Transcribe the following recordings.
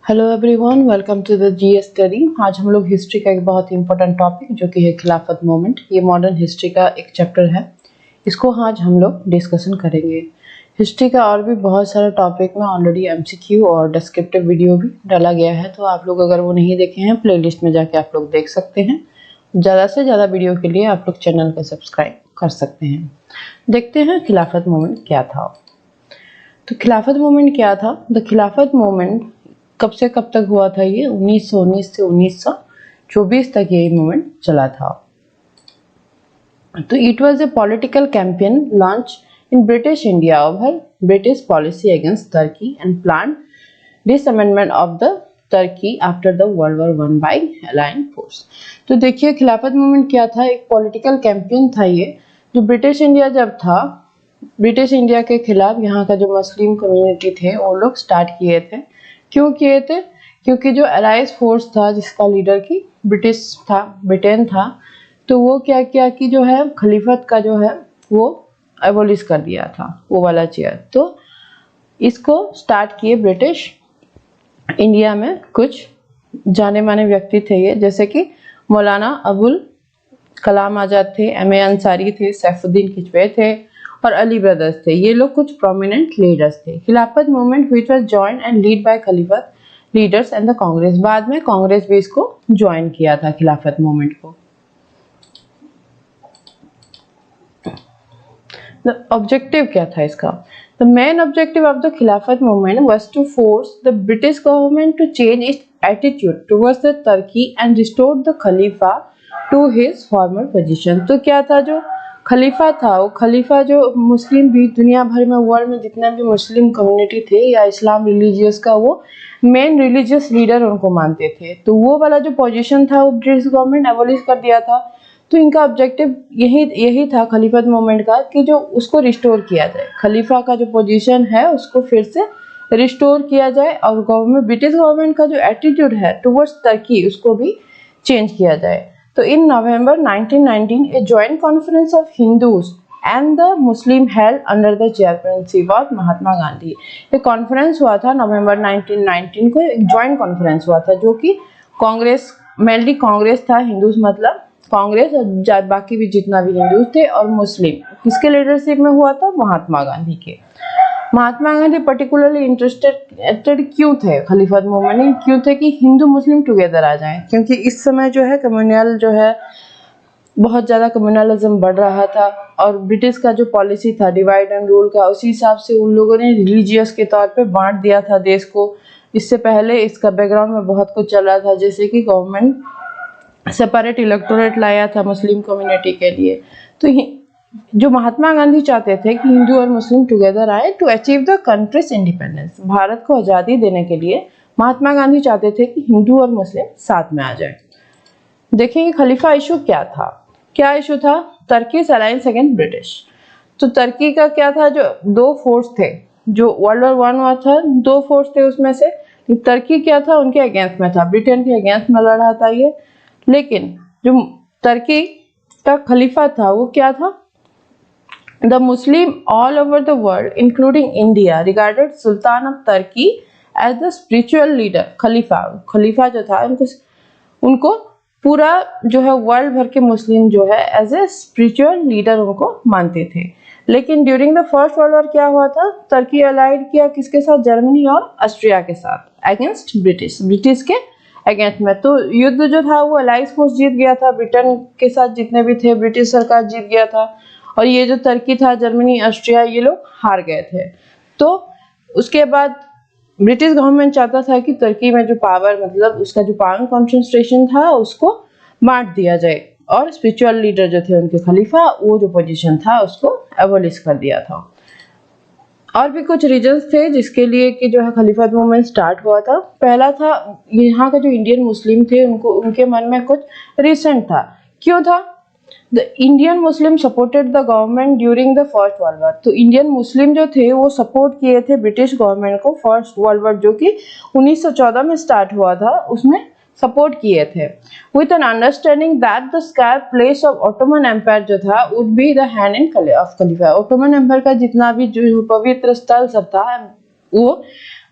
Hello everyone, welcome to the GS study. आज हम लोग हिस्ट्री का एक बहुत ही इंपॉर्टेंट टॉपिक जो कि है खिलाफत मूवमेंट। ये मॉडर्न हिस्ट्री का एक चैप्टर है, इसको आज हम लोग डिस्कशन करेंगे। हिस्ट्री का और भी बहुत सारा टॉपिक में ऑलरेडी एमसीक्यू और डिस्क्रिप्टिव वीडियो भी डाला गया है, तो आप लोग अगर वो नहीं देखे हैं प्लेलिस्ट में जाके आप लोग देख सकते हैं। ज़्यादा से ज़्यादा वीडियो के लिए आप लोग चैनल को सब्सक्राइब कर सकते हैं। देखते हैं खिलाफत मूवमेंट क्या था। तो खिलाफत मूवमेंट क्या था? द खिलाफत मूवमेंट कब से कब तक हुआ था? ये 1919 से 1924 तक ये मूवमेंट चला था। तो it was a political campaign launch in British India over British policy against Turkey and plan dismemberment of the Turkey after the world war one by allied force. तो देखिए खिलाफत मूवमेंट क्या था, एक पॉलिटिकल कैंपेन था ये, जो British India जब था, ब्रिटिश इंडिया के खिलाफ यहाँ का जो मुस्लिम कम्युनिटी थे वो लोग स्टार्ट किए थे। क्यों किए थे? क्योंकि जो अलाइज फोर्स था जिसका लीडर की ब्रिटेन था, तो वो क्या किया कि जो है खलीफत का जो है वो एबोलिश कर दिया था, वो वाला चेयर। तो इसको स्टार्ट किए ब्रिटिश इंडिया में कुछ जाने माने व्यक्ति थे ये, जैसे कि मौलाना अबुल कलाम आजाद थे, एम.ए. अंसारी थे, सैफुद्दीन किचवे थे और अली ब्रदर्स थे। ये लोग कुछ प्रोमिनेंट लीडर्स थे। Khilafat movement which was joined and led by Khilafat leaders and the Congress. बाद में कांग्रेस भी इसको ज्वाइन किया था खिलाफत मूवमेंट को। द ऑब्जेक्टिव क्या था इसका? The main objective of the Khilafat movement was to force the British government to change its attitude towards the Turkey and restore the khalifa to his former position. तो क्या था, जो खलीफा था, वो खलीफा जो मुस्लिम भी दुनिया भर में, वर्ल्ड में जितने भी मुस्लिम कम्युनिटी थे या इस्लाम रिलीजियस का, वो मेन रिलीजियस लीडर उनको मानते थे। तो वो वाला जो पोजीशन था वो ब्रिटिश गवर्नमेंट एबॉलिश कर दिया था। तो इनका ऑब्जेक्टिव यही था खलीफत मूवमेंट का, कि जो उसको रिस्टोर किया जाए, खलीफा का जो पोजीशन है उसको फिर से रिस्टोर किया जाए और ब्रिटिश गवर्नमेंट का जो एटीट्यूड है टुवर्ड्स टर्की उसको भी चेंज किया जाए। तो in November 1919, a joint conference of Hindus and the Muslim held under the chairmanship of Mahatma Gandhi. ये कॉन्फ्रेंस हुआ था नवंबर 1919 को, एक जॉइंट कॉन्फ्रेंस हुआ था जो कि कांग्रेस, मेनली कांग्रेस था, हिंदूज मतलब कांग्रेस और बाकी भी जितना भी हिंदूज थे और मुस्लिम, किसके लीडरशिप में हुआ था? महात्मा गांधी के। महात्मा गांधी पर्टिकुलरली इंटरेस्टेड क्यों थे खलीफत मूवमेंट में? क्यों थे कि हिंदू मुस्लिम टुगेदर आ जाएं, क्योंकि इस समय जो है कम्युनल जो है बहुत ज़्यादा कम्युनलिज्म बढ़ रहा था और ब्रिटिश का जो पॉलिसी था डिवाइड एंड रूल का, उसी हिसाब से उन लोगों ने रिलीजियस के तौर पे बांट दिया था देश को। इससे पहले इसका बैकग्राउंड में बहुत कुछ चल रहा था, जैसे कि गवर्नमेंट सेपरेट इलेक्टोरेट लाया था मुस्लिम कम्युनिटी के लिए। तो जो महात्मा गांधी चाहते थे कि हिंदू और मुस्लिम टुगेदर आए to achieve the country's independence, Bharat को आज़ादी देने के लिए महात्मा गांधी चाहते थे कि हिंदू और मुस्लिम साथ में आ जाए। देखेंगे खलीफा इशू क्या था। क्या इशू था? Turkey's alliance against British. तो टर्की का क्या था, जो दो फोर्स थे, जो वर्ल्ड वॉर वन हुआ था, दो फोर्स थे, उसमें से टर्की क्या था, उनके अगेंस्ट में था, ब्रिटेन के अगेंस्ट में लड़ रहा था ये। लेकिन जो टर्की का खलीफा था वो क्या था? The Muslim all over the world, including India, regarded Sultan of Turkey as the spiritual leader. खलीफा जो था उनको पूरा जो है वर्ल्ड भर के मुस्लिम जो है एज ए स्पिरिचुअल लीडर उनको मानते थे। लेकिन during the first world war क्या हुआ था? टर्की अलाइड किया किसके साथ? जर्मनी और ऑस्ट्रिया के साथ, अगेंस्ट ब्रिटिश के अगेंस्ट में। तो युद्ध जो था वो अलाइज फोर्स जीत गया था, ब्रिटेन के साथ जितने भी थे ब्रिटिश सरकार जीत गया था, और ये जो टर्की था, जर्मनी, ऑस्ट्रिया, ये लोग हार गए थे। तो उसके बाद ब्रिटिश गवर्नमेंट चाहता था कि टर्की में जो पावर, मतलब उसका जो पावर कॉन्सेंट्रेशन था उसको बांट दिया जाए और स्पिरिचुअल लीडर जो थे उनके खलीफा, वो जो पोजीशन था उसको एबॉलिश कर दिया था। और भी कुछ रीजंस थे जिसके लिए कि जो है खलीफत मूवमेंट स्टार्ट हुआ था। पहला था यहाँ का जो इंडियन मुस्लिम थे उनके मन में कुछ रिसेंट था। क्यों था? The Indian Muslim supported the government during the First World War। तो इंडियन मुस्लिम जो थे वो सपोर्ट किए थे ब्रिटिश गवर्नमेंट को फर्स्ट वर्ल्ड वॉर जो कि 1914 में स्टार्ट हुआ था, उसमें सपोर्ट किए थे, with an understanding that the scar place of Ottoman Empire जो था would be the hand in of खलीफा। ऑटोमन एम्पायर का जितना भी जो पवित्र स्थल सब था वो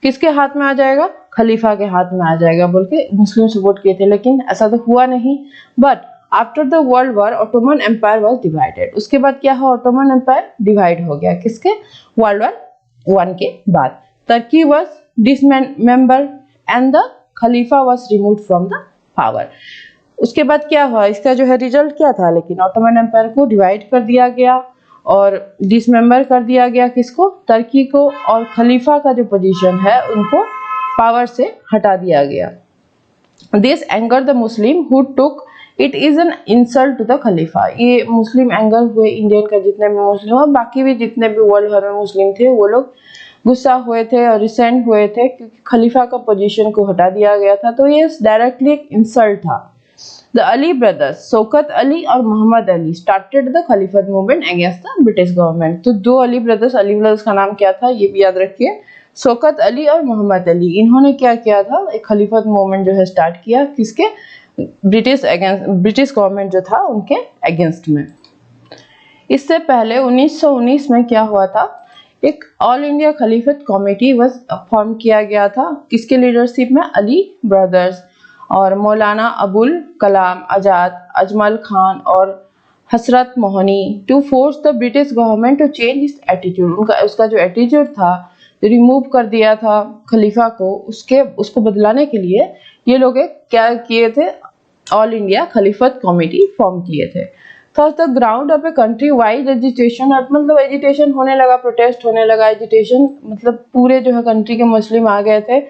किसके हाथ में आ जाएगा, खलीफा के हाथ में आ जाएगा बोल के मुस्लिम सपोर्ट किए थे, लेकिन ऐसा तो हुआ नहीं। But after the world war Ottoman Empire was divided. उसके बाद क्या हुआ, ऑटोमन एम्पायर डिवाइड हो गया किसके, वर्ल्ड वॉर 1 के बाद। Turkey was dismembered and the Khalifa was removed from the power. उसके बाद क्या हुआ, इसका जो है रिजल्ट क्या था, लेकिन ऑटोमन एम्पायर को डिवाइड कर दिया गया और डिसमेंबर कर दिया गया किसको, टर्की को, और खलीफा का जो पोजीशन है उनको पावर से हटा दिया गया। This anger the Muslim who took it is an insult to the khalifa. ये मुस्लिम एंगर हुए, इंडियन का जितने भी मुस्लिम और बाकी भी जितने भी वर्ल्ड भर में मुस्लिम थे वो लोग गुस्सा हुए थे और रिसेंट हुए थे क्योंकि खलीफा का पोजीशन को हटा दिया गया था। तो ये डायरेक्टली एक इंसल्ट था। द अली ब्रदर्स शौकत अली और Mohammad Ali started the Khilafat movement against the British government. तो दो अली ब्रदर्स का नाम क्या था ये भी याद रखिए, शौकत अली और मोहम्मद अली। इन्होंने क्या किया था, एक खलीफत मूवमेंट जो है स्टार्ट किया किसके, ब्रिटिश गवर्नमेंट जो था उनके अगेंस्ट में। इससे पहले 1919 में क्या हुआ था, एक ऑल इंडिया खलीफत कमेटी फॉर्म किया गया था किसके लीडरशिप में, अली ब्रदर्स और मौलाना अबुल कलाम आजाद, अजमल खान और Hasrat Mohani, to force the British government to change its attitude. उसका जो एटीट्यूड था, रिमूव कर दिया था खलीफा को, उसको बदलाने के लिए ये लोग क्या किए थे, ऑल इंडिया खलीफत कमेटी फॉर्म किए थे। First the ground of a country wide agitation, मतलब एजिटेशन होने लगा, प्रोटेस्ट होने लगा, एजिटेशन मतलब पूरे जो है कंट्री के मुस्लिम आ गए थे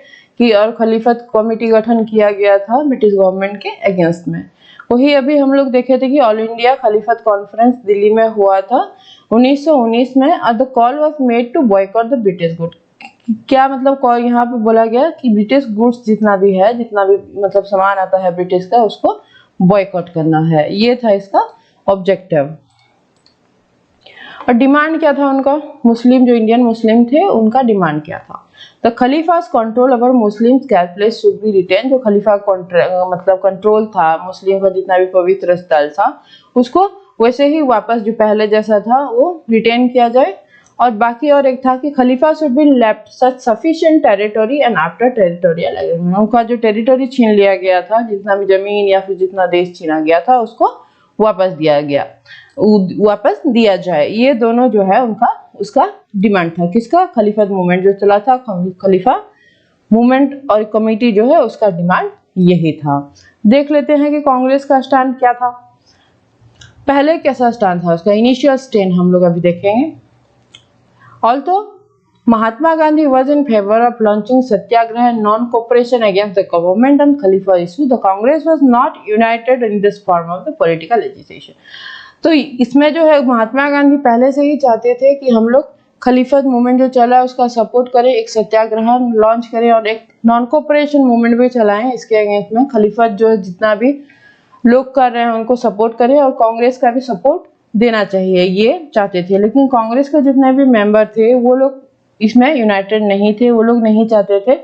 कि और खलीफत कमेटी गठन किया गया था ब्रिटिश गवर्नमेंट के अगेंस्ट में। वही अभी हम लोग देखे थे कि all India Khilafat conference Delhi में हुआ था 1919 में। The call was made to boycott the British good. क्या मतलब कॉल यहाँ पे बोला गया कि ब्रिटिश गुड्स जितना भी है, जितना भी मतलब सामान आता है ब्रिटिश का, उसको बॉयकॉट करना है, ये था इसका ऑब्जेक्टिव। और डिमांड क्या था उनका, मुस्लिम जो इंडियन मुस्लिम थे उनका डिमांड क्या था, the khalifa's control over Muslim place should be retain. जो खलीफा मतलब कंट्रोल था मुस्लिम का, जितना भी पवित्र स्थल था उसको वैसे ही वापस जो पहले जैसा था वो रिटेन किया जाए। और बाकी और एक था कि khalifa should be left such sufficient territory and after territorial agreement. उनका जो टेरिटरी छीन लिया गया था, जितना भी जमीन या फिर जितना देश छीना गया था उसको वापस दिया जाए। ये दोनों जो है उनका उसका डिमांड था किसका, खलीफत मूवमेंट जो चला था, खलीफा मूवमेंट और कमेटी जो है उसका डिमांड यही था। देख लेते हैं कि कांग्रेस का स्टैंड क्या था। पहले कैसा स्टैंड था उसका, इनिशियल स्टैंड हम लोग अभी देखेंगे। Also Mahatma Gandhi was in favor of launching Satyagraha non-cooperation against the government and Khalifa issue, the Congress was not united in this form of the political agitation। तो इसमें जो है महात्मा गांधी पहले से ही चाहते थे कि हम लोग खलीफत मूवमेंट जो चला है उसका सपोर्ट करें, एक सत्याग्रह लॉन्च करें और एक नॉन कोऑपरेशन मूवमेंट भी चलाएं इसके अगेंस्ट में। खलीफत जो जितना भी लोग कर रहे हैं उनको सपोर्ट करें और कांग्रेस का भी सपोर्ट देना चाहिए, ये चाहते थे। लेकिन कांग्रेस के जितने भी मेंबर थे वो लोग इसमें यूनाइटेड नहीं थे, वो लोग नहीं चाहते थे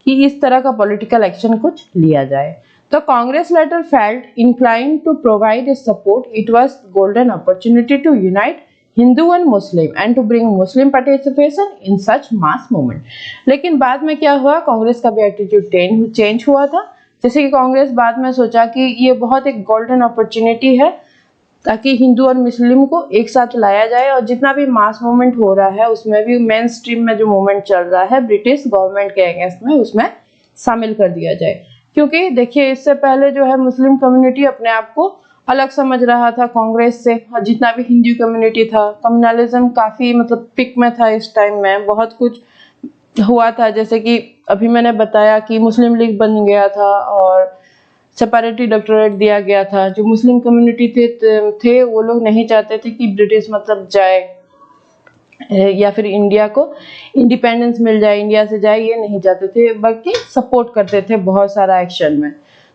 कि इस तरह का पॉलिटिकल एक्शन कुछ लिया जाए। तो Congress later felt inclined to provide a support, it was golden opportunity to unite Hindu and Muslim and to bring Muslim participation in such mass movement. लेकिन बाद में क्या हुआ, कांग्रेस का भी एटीट्यूड चेंज हुआ था। जैसे कि कांग्रेस बाद में सोचा कि ये बहुत एक गोल्डन अपॉर्चुनिटी है ताकि हिंदू और मुस्लिम को एक साथ लाया जाए और जितना भी मास मूवमेंट हो रहा है उसमें भी मेन स्ट्रीम में जो मूवमेंट चल रहा है ब्रिटिश गवर्नमेंट के अगेंस्ट में उसमें शामिल कर दिया जाए। क्योंकि देखिए इससे पहले जो है मुस्लिम कम्युनिटी अपने आप को अलग समझ रहा था कांग्रेस से, और जितना भी हिंदू कम्युनिटी था, कम्युनलिज्म काफी मतलब पिक में था इस टाइम में, बहुत कुछ हुआ था। जैसे कि अभी मैंने बताया कि मुस्लिम लीग बन गया था और सेपरेटरी डॉक्टरेट दिया गया था। जो मुस्लिम कम्युनिटी थे वो लोग नहीं चाहते थे कि ब्रिटिश मतलब जाए या फिर इंडिया को इंडिपेंडेंस मिल जाए, इंडिया से जाए, ये नहीं चाहते थे, बल्कि सपोर्ट करते थे बहुत सारा एक्शन में।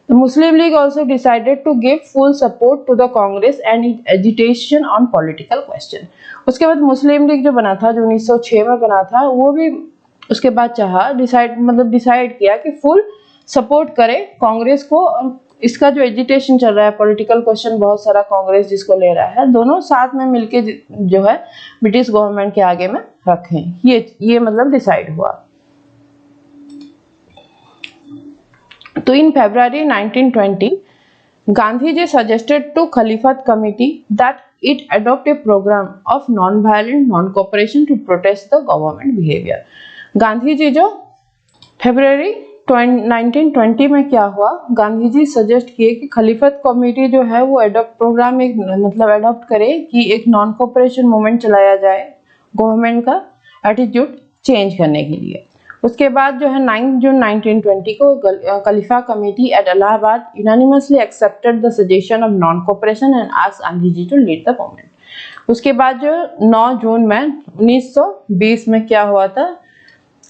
The Muslim League also decided to give full support to the Congress and its agitation on political question। उसके बाद मुस्लिम लीग जो बना था, जो 1906 में बना था, वो भी उसके बाद चाहा डिसाइड किया कि फुल सपोर्ट करे कांग्रेस को। और इसका जो एजिटेशन चल रहा है, पॉलिटिकल क्वेश्चन बहुत सारा कांग्रेस जिसको ले रहा है, दोनों साथ में मिलके जो है ब्रिटिश गवर्नमेंट के आगे में रखें, ये मतलब डिसाइड हुआ। तो इन February 1920 Gandhiji suggested to Khalifat Committee that it adopt a program of non-violent non-cooperation to protest the government behavior. Gandhi ji जो February 1920 में क्या हुआ, गांधी जी सजेस्ट किए कि खलीफत कमेटी जो है वो एडॉप्ट प्रोग्राम एक मतलब एडॉप्ट करे कि एक नॉन कोऑपरेशन मूवमेंट चलाया जाए गवर्नमेंट का एटीट्यूड चेंज करने के लिए। उसके बाद जो है 9 जून 1920 को khalifa committee at Allahabad unanimously accepted the suggestion of non cooperation and asked Gandhi ji to lead the movement. उसके बाद जो 9 जून में 1920 में क्या हुआ था,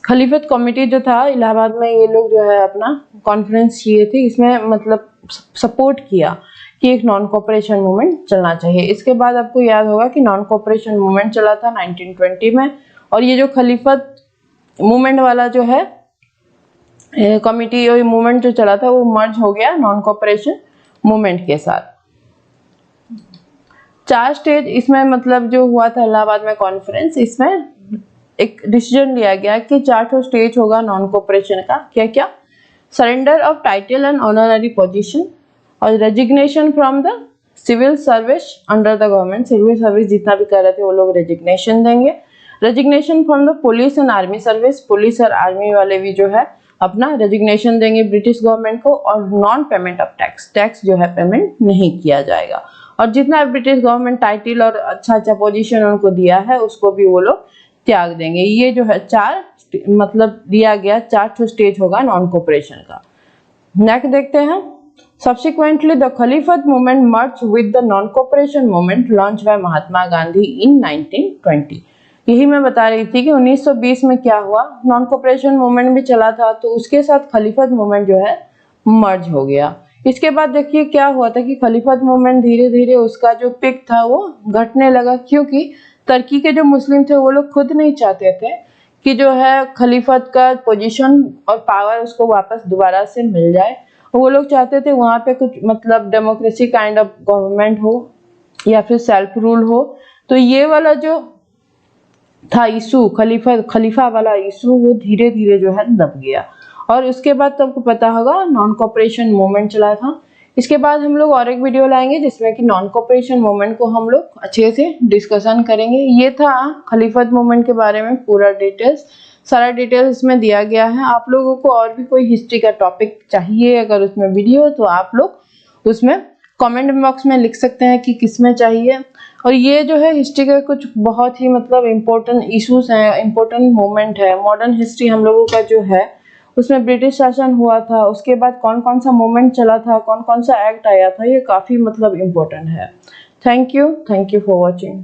खलीफत कमेटी जो था इलाहाबाद में, ये लोग जो है अपना कॉन्फ्रेंस किए थे, इसमें मतलब सपोर्ट किया कि एक नॉन कोऑपरेशन मूवमेंट चलना चाहिए। इसके बाद आपको याद होगा कि नॉन कोऑपरेशन मूवमेंट चला था 1920 में, और ये जो खलीफत मूवमेंट वाला जो है कमेटी और मूवमेंट जो चला था वो मर्ज हो गया नॉन कोऑपरेशन मूवमेंट के साथ। 4 स्टेज इसमें मतलब जो हुआ था इलाहाबाद में कॉन्फ्रेंस, इसमें एक डिसीजन लिया गया कि 4 स्टेज होगा नॉन कोऑपरेशन का। क्या क्या? Surrender of title and honorary position, और resignation from the civil service under the government. Civil service जितना भी कर रहे थे वो लोग रेजिग्नेशन देंगे। Resignation from the police and army service, police और आर्मी वाले भी जो है अपना रेजिग्नेशन देंगे ब्रिटिश गवर्नमेंट को। और non payment of tax, tax जो है पेमेंट नहीं किया जाएगा। और जितना ब्रिटिश गवर्नमेंट टाइटल और अच्छा पोजीशन उनको दिया है उसको भी वो लोग त्याग देंगे। ये जो है 4 मतलब दिया गया 4 स्टेज होगा नॉन कोऑपरेशन का। नेक्स्ट देखते हैं। Subsequently the Khilafat movement merge with the non cooperation movement launch by Mahatma Gandhi in 1920। यही मैं बता रही थी कि 1920 में क्या हुआ, नॉन कोऑपरेशन मूवमेंट भी चला था तो उसके साथ खलीफत मूवमेंट जो है मर्ज हो गया। इसके बाद देखिए क्या हुआ था कि खलीफत मूवमेंट धीरे धीरे उसका जो पिक था वो घटने लगा, क्योंकि तुर्की के जो मुस्लिम थे वो लोग खुद नहीं चाहते थे कि जो है खलीफत का पोजीशन और पावर उसको वापस दोबारा से मिल जाए। वो लोग चाहते थे वहाँ पे कुछ मतलब डेमोक्रेसी काइंड ऑफ गवर्नमेंट हो या फिर सेल्फ रूल हो। तो ये वाला जो था इशू, खलीफा वाला इशू, वो धीरे धीरे जो है दब गया। और उसके बाद तो आपको पता होगा नॉन कोऑपरेशन मूवमेंट चला था। इसके बाद हम लोग और एक वीडियो लाएंगे जिसमें कि नॉन कोऑपरेशन मूवमेंट को हम लोग अच्छे से डिस्कशन करेंगे। ये था खलीफत मूवमेंट के बारे में पूरा डिटेल्स, सारा डिटेल्स इसमें दिया गया है। आप लोगों को और भी कोई हिस्ट्री का टॉपिक चाहिए अगर उसमें वीडियो, तो आप लोग उसमें कमेंट बॉक्स में लिख सकते हैं कि किसमें चाहिए। और ये जो है हिस्ट्री के कुछ बहुत ही मतलब इम्पोर्टेंट इश्यूज हैं, इम्पोर्टेंट मोमेंट है। मॉडर्न हिस्ट्री हम लोगों का जो है उसमें ब्रिटिश शासन हुआ था, उसके बाद कौन कौन सा मूवमेंट चला था, कौन कौन सा एक्ट आया था, ये काफ़ी मतलब इम्पोर्टेंट है। Thank you for watching.